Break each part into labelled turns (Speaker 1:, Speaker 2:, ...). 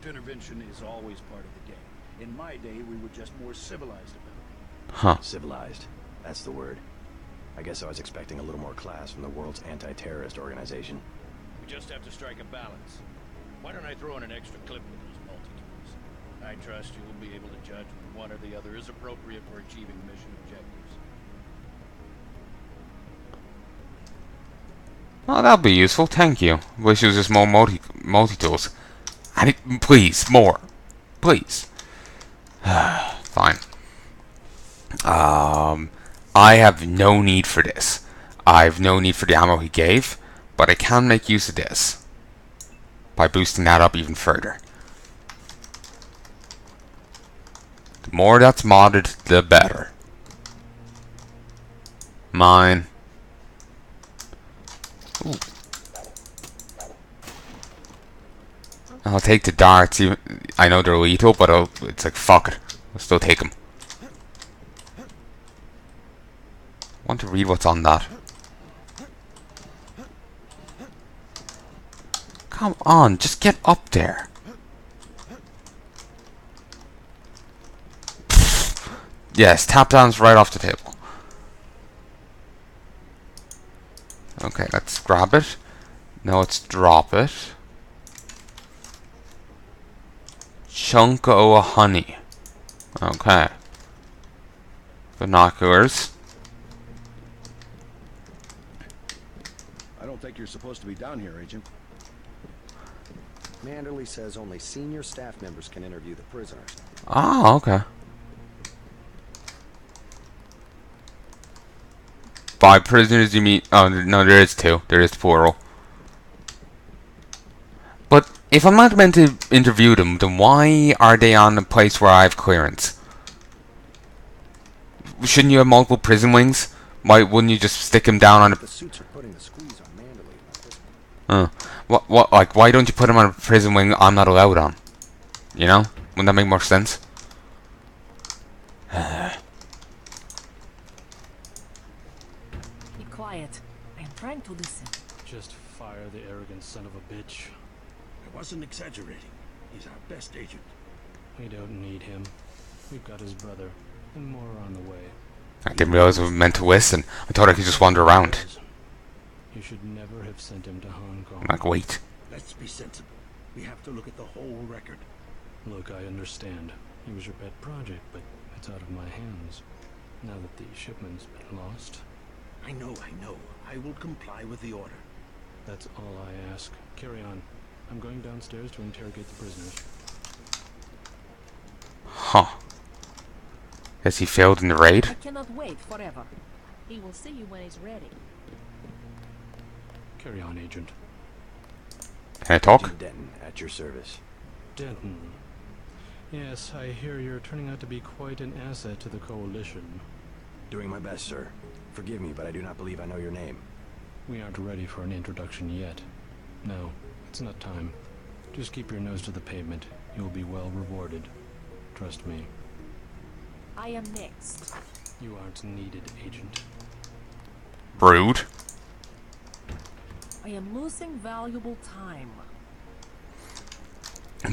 Speaker 1: Direct intervention is always part of the game. In my day, we were just more civilized about it.
Speaker 2: Huh.
Speaker 3: Civilized. That's the word. I guess I was expecting a little more class from the world's anti-terrorist organization.
Speaker 1: We just have to strike a balance. Why don't I throw in an extra clip with those multi-tools? I trust you will be able to judge when one or the other is appropriate for achieving mission objectives.
Speaker 2: Oh, that'll be useful. Thank you. Wish it was just more multi-tools. Please, more. Please. Fine. I have no need for this. I have no need for the ammo he gave, but I can make use of this by boosting that up even further. The more that's modded, the better. Mine. Ooh. I'll take the darts. Even, I know they're lethal, but it's like, fuck it. I'll still take them. I want to read what's on that. Come on, just get up there. Yes, tap down's right off the table. Okay, let's grab it. Now let's drop it. Chunk o' honey. Okay. Binoculars.
Speaker 4: I don't think you're supposed to be down here, Agent.
Speaker 3: Manderley says only senior staff members can interview the prisoners.
Speaker 2: Ah, okay. 5 prisoners, you mean? Oh, no, there is 2. There is plural. But if I'm not meant to interview them, then why are they on a place where I have clearance? Shouldn't you have multiple prison wings? Why wouldn't you just stick him down on a...
Speaker 3: The suits are putting the squeeze on Manderley, not this one.
Speaker 2: What, like, why don't you put him on a prison wing I'm not allowed on? You know? Wouldn't that make more sense?
Speaker 5: Be quiet. I am trying to listen.
Speaker 6: Just fire the arrogant son of a bitch.
Speaker 1: I wasn't exaggerating. He's our best agent.
Speaker 6: We don't need him. We've got his brother, and more are on the way.
Speaker 2: I didn't realize I was meant to listen. I thought I could just wander around.
Speaker 6: You should never have sent him to Hong Kong.
Speaker 2: I'm like, wait.
Speaker 1: Let's be sensible. We have to look at the whole record.
Speaker 6: Look, I understand. He was your pet project, but it's out of my hands. Now that the shipment's been lost.
Speaker 1: I know. I will comply with the order.
Speaker 6: That's all I ask. Carry on. I'm going downstairs to interrogate the prisoners.
Speaker 2: Huh. Guess he failed in the raid?
Speaker 5: I cannot wait forever. He will see you when he's ready.
Speaker 6: Carry on, Agent.
Speaker 2: Can I talk?
Speaker 3: Agent Denton, at your service.
Speaker 6: Denton. Yes, I hear you're turning out to be quite an asset to the Coalition.
Speaker 3: Doing my best, sir. Forgive me, but I do not believe I know your name.
Speaker 6: We aren't ready for an introduction yet. No, it's not time. Just keep your nose to the pavement. You'll be well rewarded. Trust me.
Speaker 5: I am next.
Speaker 6: You aren't needed, Agent.
Speaker 2: Rude.
Speaker 5: I am losing valuable time.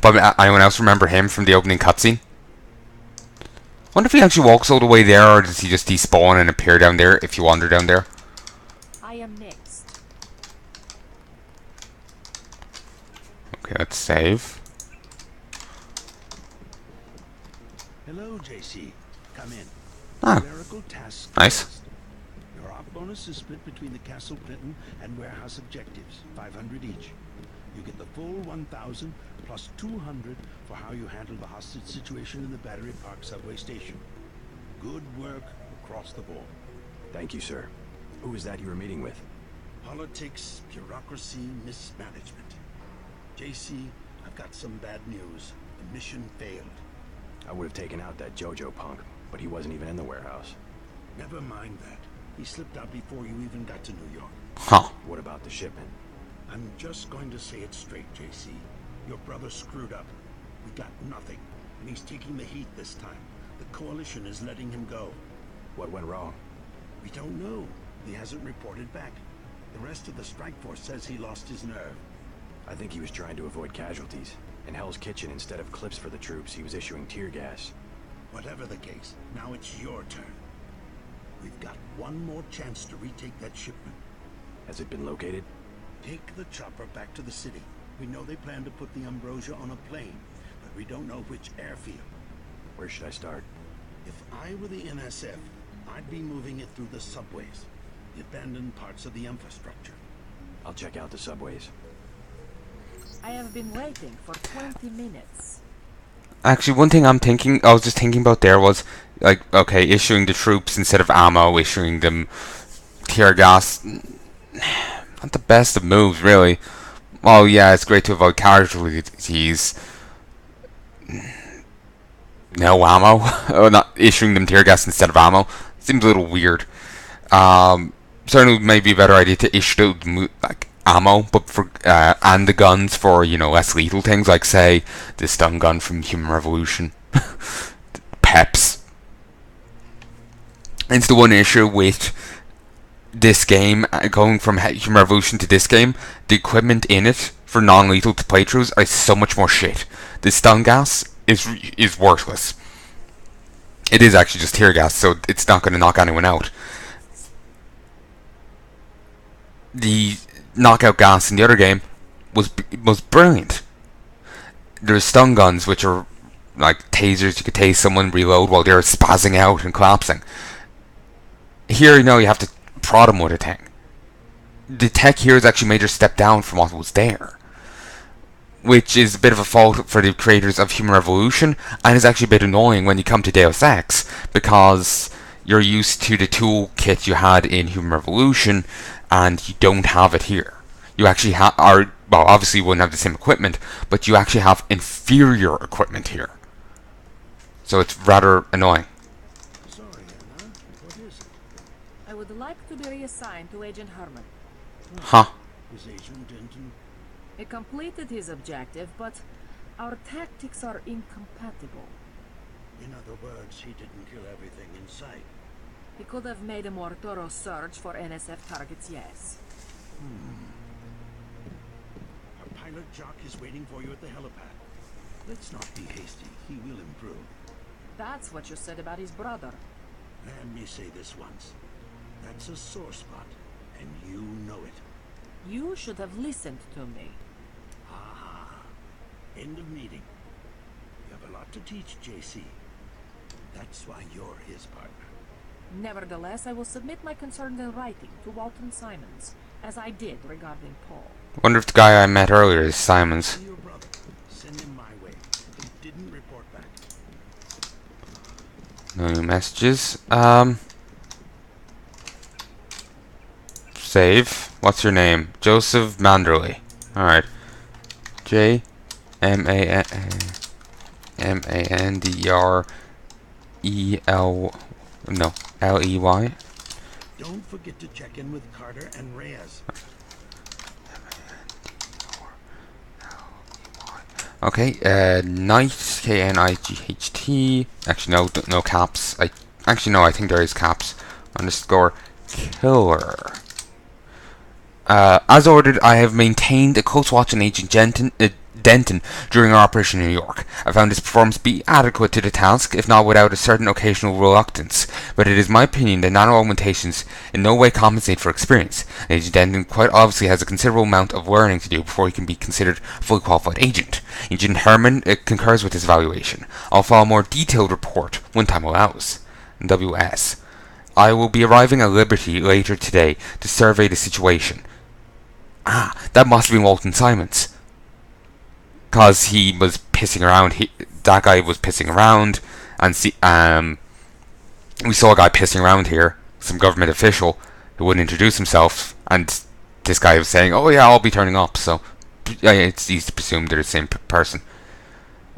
Speaker 2: But anyone else remember him from the opening cutscene? Wonder if he actually walks all the way there, or does he just despawn and appear down there if you wander down there?
Speaker 5: I am next.
Speaker 2: Okay, let's save.
Speaker 1: Hello, JC. Come in.
Speaker 2: Ah,
Speaker 1: Clerical tasks.
Speaker 2: nice.
Speaker 1: first. Your op bonus is split between the Castle Clinton and warehouse objectives, 500 each. You get the full 1,000 plus 200 for how you handle the hostage situation in the Battery Park subway station. Good work across the board.
Speaker 3: Thank you, sir. Who is that you were meeting with?
Speaker 1: Politics, bureaucracy, mismanagement. JC, I've got some bad news. The mission failed.
Speaker 3: I would have taken out that JoJo punk, but he wasn't even in the warehouse.
Speaker 1: Never mind that. He slipped out before you even got to New York.
Speaker 2: Huh.
Speaker 3: What about the shipment?
Speaker 1: I'm just going to say it straight, JC. Your brother screwed up. We got nothing, and he's taking the heat this time. The Coalition is letting him go.
Speaker 3: What went wrong?
Speaker 1: We don't know. He hasn't reported back. The rest of the strike force says he lost his nerve.
Speaker 3: I think he was trying to avoid casualties. In Hell's Kitchen, instead of clips for the troops, he was issuing tear gas.
Speaker 1: Whatever the case, now it's your turn. We've got one more chance to retake that shipment.
Speaker 3: Has it been located?
Speaker 1: Take the chopper back to the city. We know they plan to put the Ambrosia on a plane, but we don't know which airfield.
Speaker 3: Where should I start?
Speaker 1: If I were the NSF, I'd be moving it through the subways, the abandoned parts of the infrastructure.
Speaker 3: I'll check out the subways.
Speaker 5: I have been waiting for 20 minutes.
Speaker 2: Actually, one thing I was just thinking about there was, like, okay, issuing the troops instead of ammo, issuing them tear gas. Not the best of moves, really. Well, yeah, it's great to avoid casualties. No ammo? Oh, not issuing them tear gas instead of ammo. Seems a little weird. Certainly it may be a better idea to issue like ammo, but for and the guns for, you know, less lethal things, like say the stun gun from Human Revolution. Peps. It's the one issue with this game, going from Human Revolution to this game, the equipment in it for non-lethal playthroughs are so much more shit. The stun gas is worthless. It is actually just tear gas, so it's not going to knock anyone out. The knockout gas in the other game was brilliant. There's stun guns, which are like tasers. You could tase someone, reload while they're spazzing out and collapsing. Here, you know, you have to prod them with a thing. The tech here is actually a major step down from what was there, which is a bit of a fault for the creators of Human Revolution, and is actually a bit annoying when you come to Deus Ex, because you're used to the toolkit you had in Human Revolution, and you don't have it here. You actually well, obviously you wouldn't have the same equipment, but you actually have inferior equipment here. So it's rather annoying.
Speaker 1: Sorry, Anna. What is it?
Speaker 5: I would like to be reassigned to Agent Herman.
Speaker 2: Huh.
Speaker 1: Is Agent Denton?
Speaker 5: He completed his objective, but our tactics are incompatible.
Speaker 1: In other words, he didn't kill everything in sight.
Speaker 5: He could have made a more thorough search for NSF targets, yes.
Speaker 1: Our pilot Jock is waiting for you at the helipad. Let's not be hasty. He will improve.
Speaker 5: That's what you said about his brother.
Speaker 1: Let me say this once. That's a sore spot, and you know it.
Speaker 5: You should have listened to me.
Speaker 1: Ah, end of meeting. You have a lot to teach, JC. That's why you're his partner.
Speaker 5: Nevertheless, I will submit my concerns in writing to Walton Simons, as I did regarding Paul.
Speaker 2: Wonder if the guy I met earlier is Simons.
Speaker 1: See your brother. Send him my way. He didn't report back.
Speaker 2: No new messages. Save. What's your name? Joseph Manderley. Alright. JMANDEREL. No. LEY.
Speaker 1: Don't forget to check in with Carter and Reyes.
Speaker 2: Okay, Knight, KNIGHT. Actually, no caps. I think there is caps. Underscore killer. As ordered, I have maintained a close watch on Agent Denton during our operation in New York. I found his performance to be adequate to the task, if not without a certain occasional reluctance. But it is my opinion that nano-augmentations in no way compensate for experience. Agent Denton quite obviously has a considerable amount of learning to do before he can be considered a fully qualified agent. Agent Herman concurs with this evaluation. I'll file a more detailed report when time allows. WS. I will be arriving at Liberty later today to survey the situation. Ah, that must have been Walton Simons. Because he was pissing around. That guy was pissing around. And we saw a guy pissing around here. Some government official who wouldn't introduce himself. And this guy was saying, oh yeah, I'll be turning up. So it's easy to presume they're the same person.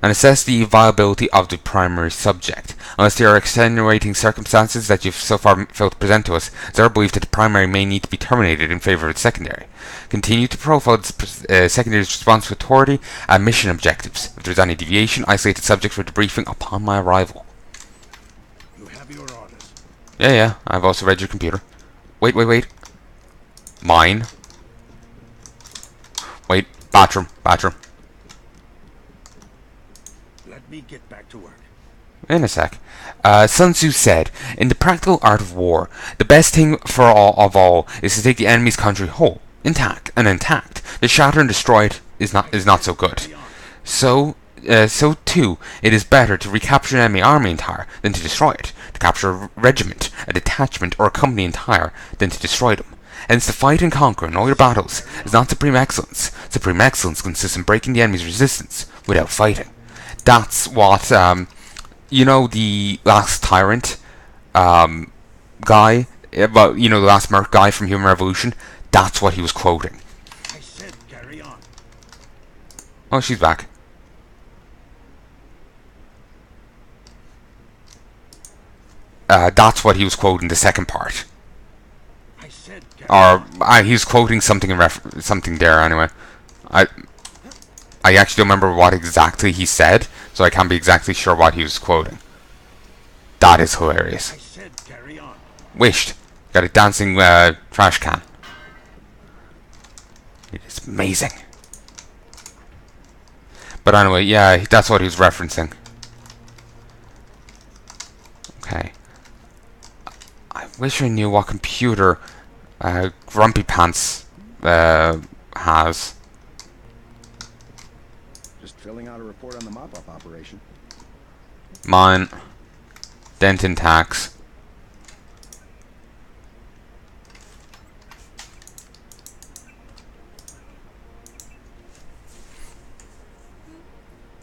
Speaker 2: And assess the viability of the primary subject. Unless there are extenuating circumstances that you've so far failed to present to us, it's our belief that the primary may need to be terminated in favour of its secondary. Continue to profile the secondary's response to authority and mission objectives. If there's any deviation, isolate the subject for debriefing upon my arrival.
Speaker 1: You have your orders.
Speaker 2: Yeah, I've also read your computer. Wait. Mine. Wait, bathroom.
Speaker 1: Let me get back to work.
Speaker 2: In a sec. Sun Tzu said, "In the practical art of war, the best thing for all is to take the enemy's country whole, intact. To shatter and destroy it is not so good. So too, it is better to recapture an enemy army entire than to destroy it. To capture a regiment, a detachment, or a company entire than to destroy them. Hence, to fight and conquer in all your battles is not supreme excellence. Supreme excellence consists in breaking the enemy's resistance without fighting." That's what you know, the last tyrant guy, well, you know, the last merc guy from Human Revolution. That's what he was quoting.
Speaker 1: I said carry on.
Speaker 2: Oh, she's back. That's what he was quoting, the second part.
Speaker 1: I said carry
Speaker 2: Or he was quoting something in something there anyway. I actually don't remember what exactly he said, so I can't be exactly sure what he was quoting. That is hilarious.
Speaker 1: I said carry on.
Speaker 2: Wished. Got a dancing trash can. It is amazing. But anyway, yeah, that's what he was referencing. Okay. I wish I knew what computer Grumpy Pants has.
Speaker 4: Just filling out a report on the mop-up operation.
Speaker 2: Mine. Denton Tax.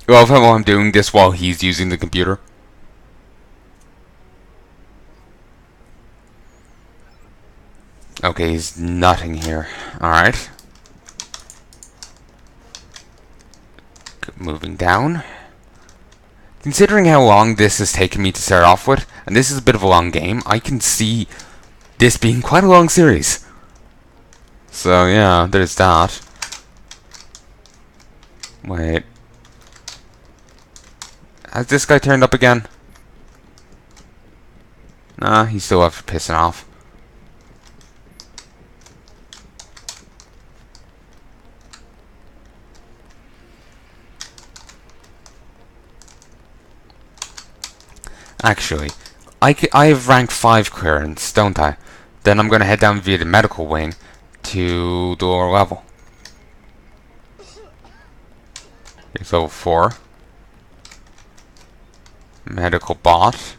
Speaker 2: I love how I'm doing this while he's using the computer. Okay, he's nutting here. Alright. Moving down. Considering how long this has taken me to start off with, and this is a bit of a long game, I can see this being quite a long series. So yeah, there's that. Wait. Has this guy turned up again? Nah, he's still after pissing off. Actually, I have rank 5 clearance, don't I? Then I'm going to head down via the medical wing to the lower level. It's level 4. Medical bot.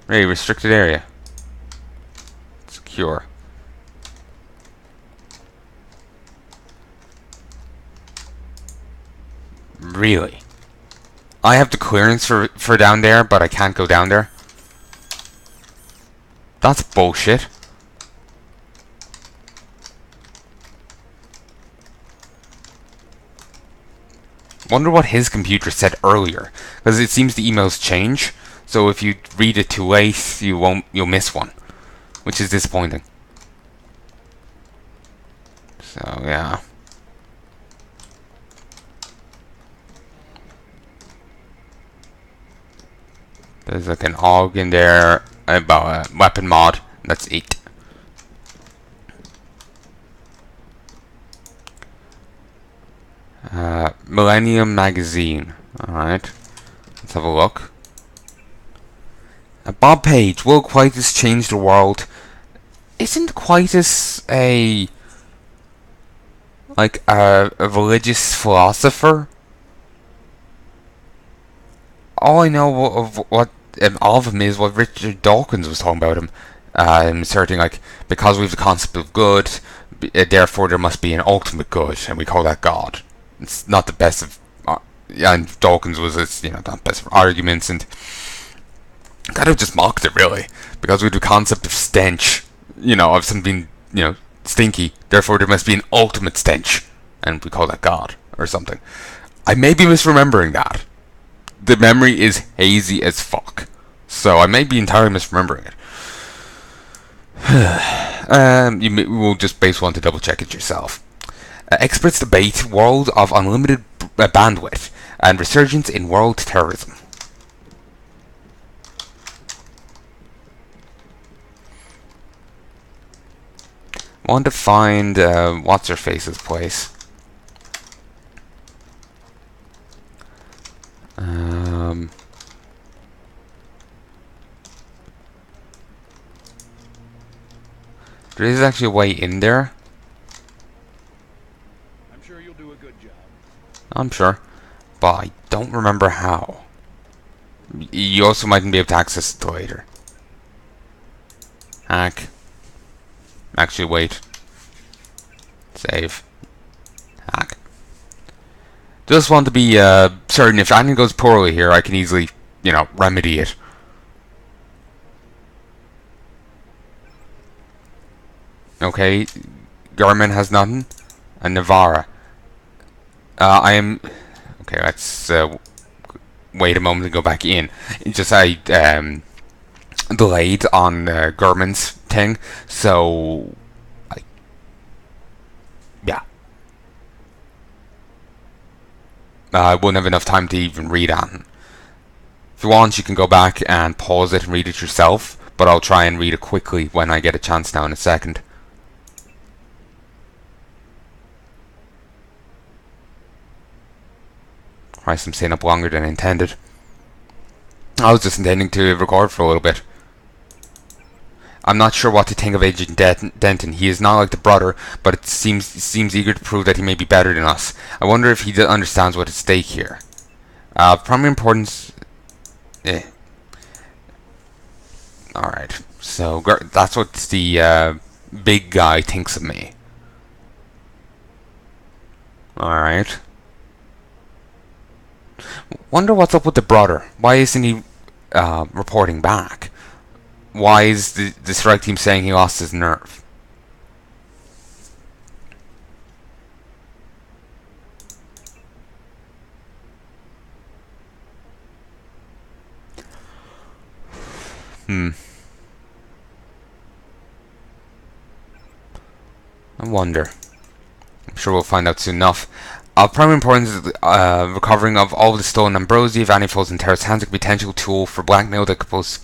Speaker 2: Ready, restricted area. Secure. Really? I have the clearance for down there, but I can't go down there. That's bullshit. Wonder what his computer said earlier, because it seems the emails change. So if you read it too late, you'll miss one, which is disappointing. So yeah. There's like an AUG in there about a weapon mod. That's 8. Millennium Magazine. Alright. Let's have a look. Bob Page. Will Quietus change the world? Isn't Quietus a religious philosopher? All I know of what all of him is what Richard Dawkins was talking about him, asserting like, because we have the concept of good, therefore there must be an ultimate good, and we call that God. It's not the best of, and Dawkins was, not the best of arguments, and kind of just mocked it really, because we have the concept of stench, of something, stinky. Therefore there must be an ultimate stench, and we call that God or something. I may be misremembering that. The memory is hazy as fuck, so I may be entirely misremembering it. You will just base one to double check it yourself. Experts debate world of unlimited bandwidth and resurgence in world terrorism. Want to find what's her face's place. There is actually a way in there.
Speaker 4: I'm sure you'll do a good job.
Speaker 2: I'm sure. But I don't remember how. You also mightn't be able to access it later. Hack. Actually, wait. Save. Hack. Just want to be certain if anything goes poorly here, I can easily, you know, remedy it. Okay, Garmin has nothing. And Navarra. I am... Okay, let's wait a moment and go back in. It's just I delayed on Garmin's thing, so... yeah. I wouldn't have enough time to even read on. If you want, you can go back and pause it and read it yourself, but I'll try and read it quickly when I get a chance now in a second. Christ, I'm staying up longer than I intended. I was just intending to record for a little bit. I'm not sure what to think of Agent Denton. He is not like the brother, but it seems eager to prove that he may be better than us. I wonder if he understands what's at stake here. Primary importance... Alright, so that's what the big guy thinks of me. Alright. Wonder what's up with the brother. Why isn't he reporting back? Why is the strike team saying he lost his nerve? I wonder. I'm sure we'll find out soon enough. Of primary importance is recovering of all the stolen ambrosia. If any falls in terrorist hands, a potential tool for blackmail that could pose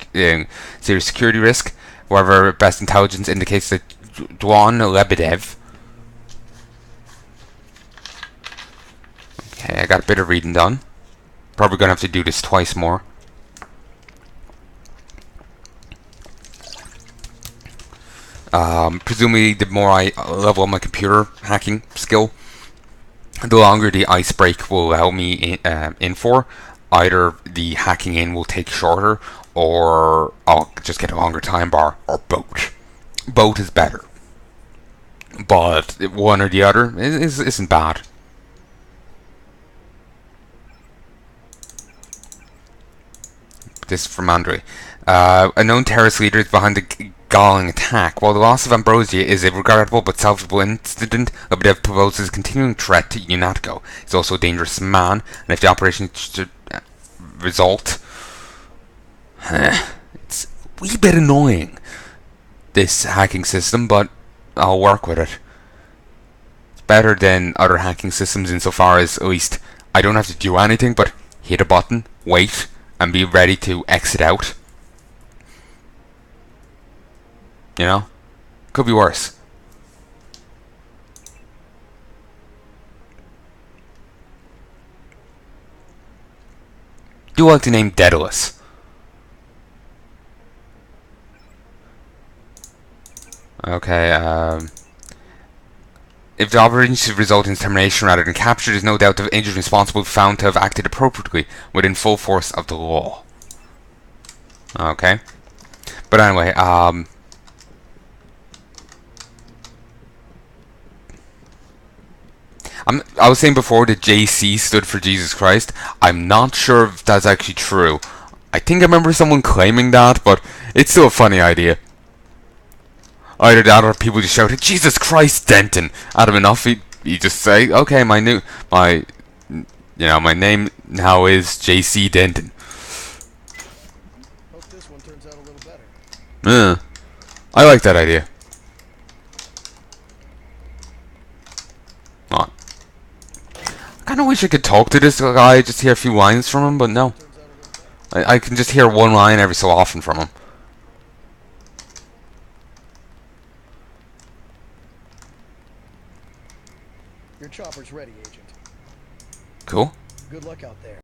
Speaker 2: serious security risk. However, best intelligence indicates that Dwan Lebedev. Okay, I got a bit of reading done. Probably gonna have to do this twice more. Presumably, the more I level up my computer hacking skill, the longer the ice break will allow me in for. Either the hacking in will take shorter, or I'll just get a longer time bar, or both. Both is better. But one or the other isn't bad. This is from Andre. A known terrorist leader is behind the galling attack. While the loss of Ambrosia is a regrettable but salvageable incident, Lebedev poses a continuing threat to UNATCO. He's also a dangerous man, and if the operation should result... it's a wee bit annoying, this hacking system, but I'll work with it. It's better than other hacking systems insofar as, at least, I don't have to do anything but hit a button, wait, and be ready to exit out. You know? Could be worse. Do like the name Daedalus. Okay, if the operation should result in termination rather than capture, there's no doubt the agent responsible found to have acted appropriately within full force of the law. Okay. But anyway, I was saying before that JC stood for Jesus Christ. I'm not sure if that's actually true. I think I remember someone claiming that, but it's still a funny idea. Either that or people just shouted, Jesus Christ, Denton! Out of enough, you just say, okay, my name now is JC Denton.
Speaker 4: Hope this one turns out a little better.
Speaker 2: I like that idea. I kinda wish I could talk to this guy, just hear a few lines from him, but no. I can just hear one line every so often from him.
Speaker 4: Your chopper's ready, Agent.
Speaker 2: Cool.
Speaker 4: Good luck out there.